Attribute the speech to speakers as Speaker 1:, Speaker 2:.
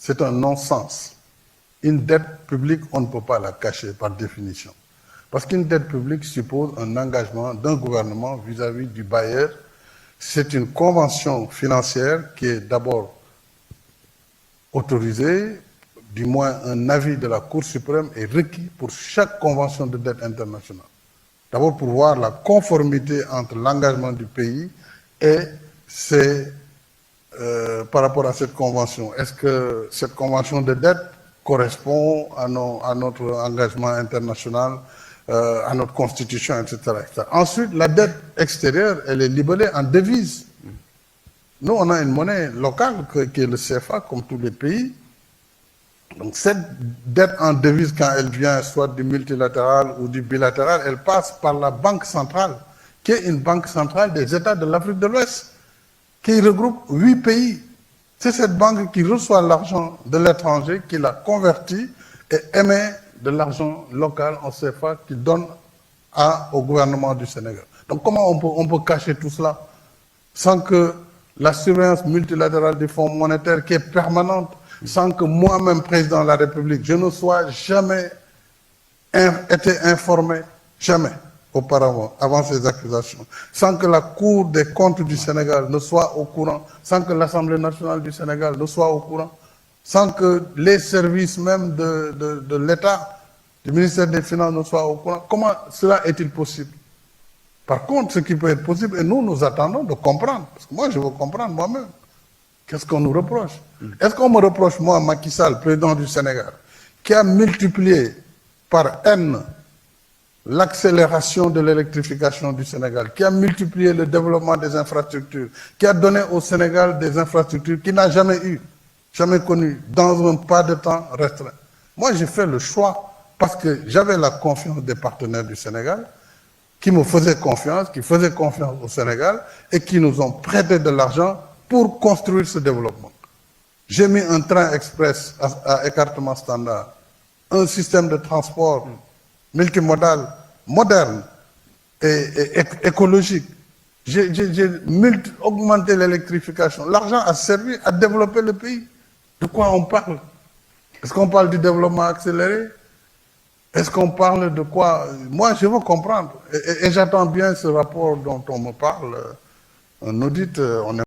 Speaker 1: c'est un non-sens. Une dette publique, on ne peut pas la cacher par définition. Parce qu'une dette publique suppose un engagement d'un gouvernement vis-à-vis du bailleur. C'est une convention financière qui est d'abord autorisée, du moins un avis de la Cour suprême est requis pour chaque convention de dette internationale. D'abord pour voir la conformité entre l'engagement du pays et par rapport à cette convention. Est-ce que cette convention de dette correspond à notre engagement international, à notre constitution, etc., etc. Ensuite, la dette extérieure, elle est libellée en devises. Nous, on a une monnaie locale qui est le CFA, comme tous les pays. Donc cette dette en devise, quand elle vient soit du multilatéral ou du bilatéral, elle passe par la Banque centrale, qui est une banque centrale des États de l'Afrique de l'Ouest, qui regroupe 8 pays. C'est cette banque qui reçoit l'argent de l'étranger, qui la convertit et émet de l'argent local en CFA qu'il donne au gouvernement du Sénégal. Donc comment on peut cacher tout cela sans que la surveillance multilatérale du Fonds monétaire qui est permanente, sans que moi-même, président de la République, je ne sois jamais été informé, jamais auparavant, avant ces accusations, sans que la Cour des comptes du Sénégal ne soit au courant, sans que l'Assemblée nationale du Sénégal ne soit au courant, sans que les services même de l'État, du ministère des Finances ne soient au courant. Comment cela est-il possible? Par contre, ce qui peut être possible, et nous attendons de comprendre, parce que moi je veux comprendre moi-même, qu'est-ce qu'on nous reproche? Est-ce qu'on me reproche, moi, Macky Sall, président du Sénégal, qui a multiplié par N l'accélération de l'électrification du Sénégal, qui a multiplié le développement des infrastructures, qui a donné au Sénégal des infrastructures qu'il n'a jamais eues, jamais connues, dans un pas de temps restreint? Moi, j'ai fait le choix, parce que j'avais la confiance des partenaires du Sénégal, qui me faisaient confiance, qui faisaient confiance au Sénégal, et qui nous ont prêté de l'argent pour construire ce développement. J'ai mis un train express à écartement standard, un système de transport multimodal, moderne et écologique. J'ai augmenté l'électrification. L'argent a servi à développer le pays. De quoi on parle? Est-ce qu'on parle du développement accéléré? Est-ce qu'on parle de quoi? Moi, je veux comprendre. Et j'attends bien ce rapport dont on me parle. Un audit, on est